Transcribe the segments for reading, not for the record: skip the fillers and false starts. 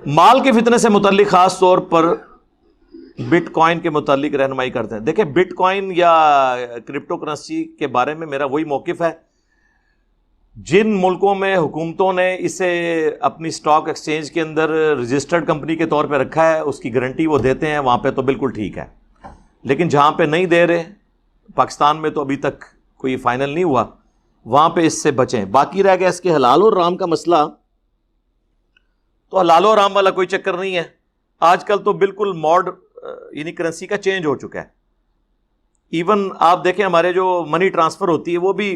مال کے فتنے سے متعلق خاص طور پر بٹ کوائن کے متعلق رہنمائی کرتے ہیں. دیکھیں بٹ کوائن یا کرپٹو کرنسی کے بارے میں میرا وہی موقف ہے. جن ملکوں میں حکومتوں نے اسے اپنی سٹاک ایکسچینج کے اندر رجسٹرڈ کمپنی کے طور پہ رکھا ہے، اس کی گارنٹی وہ دیتے ہیں، وہاں پہ تو بالکل ٹھیک ہے. لیکن جہاں پہ نہیں دے رہے، پاکستان میں تو ابھی تک کوئی فائنل نہیں ہوا، وہاں پہ اس سے بچیں. باقی رہ گیا اس کے حلال اور حرام کا مسئلہ. تو حلال و حرام والا کوئی چکر نہیں ہے. آج کل تو بالکل موڈ یعنی کرنسی کا چینج ہو چکا ہے. ایون آپ دیکھیں ہمارے جو منی ٹرانسفر ہوتی ہے وہ بھی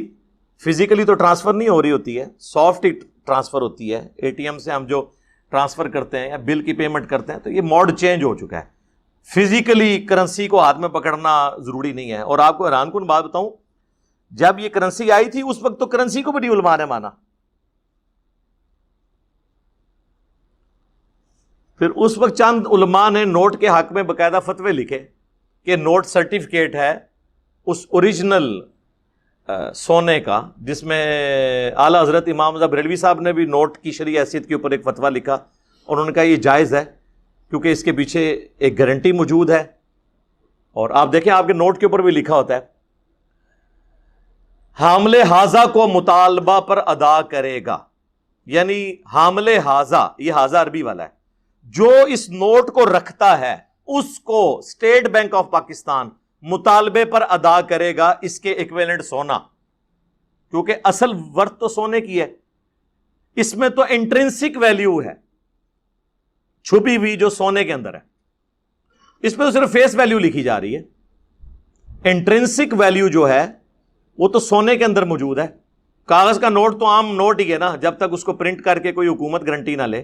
فزیکلی تو ٹرانسفر نہیں ہو رہی ہوتی ہے، سافٹ ہی ٹرانسفر ہوتی ہے. اے ٹی ایم سے ہم جو ٹرانسفر کرتے ہیں یا بل کی پیمنٹ کرتے ہیں، تو یہ موڈ چینج ہو چکا ہے. فزیکلی کرنسی کو ہاتھ میں پکڑنا ضروری نہیں ہے. اور آپ کو حیران کن بات بتاؤں، جب یہ کرنسی آئی تھی اس وقت تو کرنسی کو بڑی علماء نے مانا. پھر اس وقت چند علماء نے نوٹ کے حق میں باقاعدہ فتوے لکھے کہ نوٹ سرٹیفکیٹ ہے اس اوریجنل سونے کا، جس میں اعلیٰ حضرت امام رضا بریلوی صاحب نے بھی نوٹ کی شرعی حیثیت کے اوپر ایک فتویٰ لکھا. اور انہوں نے کہا یہ جائز ہے کیونکہ اس کے پیچھے ایک گارنٹی موجود ہے. اور آپ دیکھیں آپ کے نوٹ کے اوپر بھی لکھا ہوتا ہے حامل حاضہ کو مطالبہ پر ادا کرے گا. یعنی حامل حاضہ، یہ حاضہ عربی والا ہے، جو اس نوٹ کو رکھتا ہے اس کو اسٹیٹ بینک آف پاکستان مطالبے پر ادا کرے گا اس کے ایکویلنٹ سونا، کیونکہ اصل ورتھ تو سونے کی ہے. اس میں تو انٹرنسک ویلیو ہے چھپی ہوئی جو سونے کے اندر ہے. اس میں تو صرف فیس ویلیو لکھی جا رہی ہے. انٹرنسک ویلیو جو ہے وہ تو سونے کے اندر موجود ہے. کاغذ کا نوٹ تو عام نوٹ ہی ہے نا، جب تک اس کو پرنٹ کر کے کوئی حکومت گارنٹی نہ لے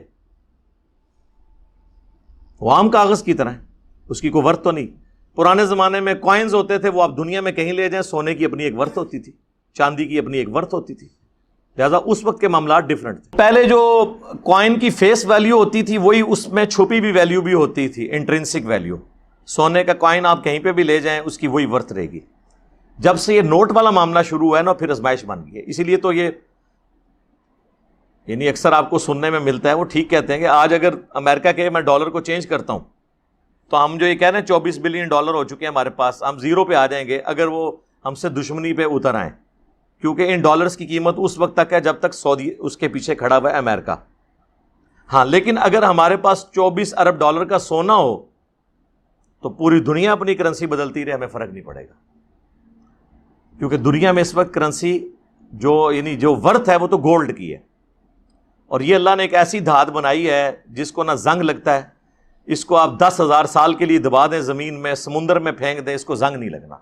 وہ عام کاغذ کی طرح ہے، اس کی کوئی ورتھ تو نہیں. پرانے زمانے میں کوائنز ہوتے تھے، وہ آپ دنیا میں کہیں لے جائیں، سونے کی اپنی ایک ورتھ ہوتی تھی، چاندی کی اپنی ایک ورتھ ہوتی تھی. لہٰذا اس وقت کے معاملات ڈیفرنٹ تھے. پہلے جو کوائن کی فیس ویلیو ہوتی تھی وہی اس میں چھپی بھی ویلیو بھی ہوتی تھی، انٹرنسک ویلیو. سونے کا کوائن آپ کہیں پہ بھی لے جائیں اس کی وہی ورتھ رہے گی. جب سے یہ نوٹ والا معاملہ شروع ہوا ہے نا، پھر ازمائش بن گئی ہے. اسی لیے تو یہ یعنی اکثر آپ کو سننے میں ملتا ہے، وہ ٹھیک کہتے ہیں کہ آج اگر امریکہ کے میں ڈالر کو چینج کرتا ہوں تو ہم جو یہ کہہ رہے ہیں 24 بلین ڈالر ہو چکے ہیں ہمارے پاس، ہم زیرو پہ آ جائیں گے اگر وہ ہم سے دشمنی پہ اتر آئیں، کیونکہ ان ڈالرز کی قیمت اس وقت تک ہے جب تک سعودی اس کے پیچھے کھڑا ہوا ہے امریکہ. ہاں لیکن اگر ہمارے پاس 24 ارب ڈالر کا سونا ہو تو پوری دنیا اپنی کرنسی بدلتی رہے، ہمیں فرق نہیں پڑے گا. کیونکہ دنیا میں اس وقت کرنسی یعنی جو ورتھ ہے وہ تو گولڈ کی ہے. اور یہ اللہ نے ایک ایسی دھات بنائی ہے جس کو نہ زنگ لگتا ہے. اس کو آپ 10,000 سال کے لیے دبا دیں زمین میں، سمندر میں پھینک دیں، اس کو زنگ نہیں لگنا.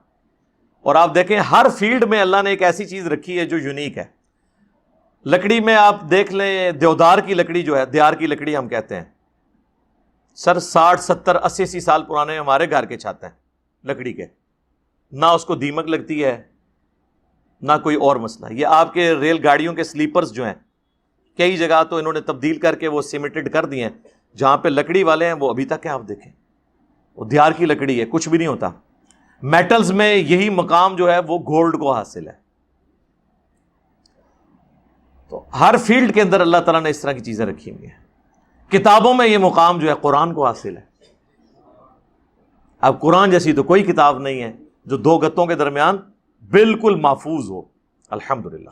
اور آپ دیکھیں ہر فیلڈ میں اللہ نے ایک ایسی چیز رکھی ہے جو یونیک ہے. لکڑی میں آپ دیکھ لیں، دیودار کی لکڑی جو ہے، دیار کی لکڑی ہم کہتے ہیں، سر 60 70 80 سال پرانے ہمارے گھر کے چھت ہیں لکڑی کے، نہ اس کو دیمک لگتی ہے نہ کوئی اور مسئلہ. یہ آپ کے ریل گاڑیوں کے سلیپرز جو ہیں کئی جگہ تو انہوں نے تبدیل کر کے وہ سیمیٹڈ کر دیے ہیں، جہاں پہ لکڑی والے ہیں وہ ابھی تک ہے. آپ دیکھیں وہ دیار کی لکڑی ہے، کچھ بھی نہیں ہوتا. میٹلز میں یہی مقام جو ہے وہ گولڈ کو حاصل ہے. تو ہر فیلڈ کے اندر اللہ تعالیٰ نے اس طرح کی چیزیں رکھی ہوئی ہیں. کتابوں میں یہ مقام جو ہے قرآن کو حاصل ہے. اب قرآن جیسی تو کوئی کتاب نہیں ہے جو دو گتوں کے درمیان بالکل محفوظ ہو. الحمدللہ.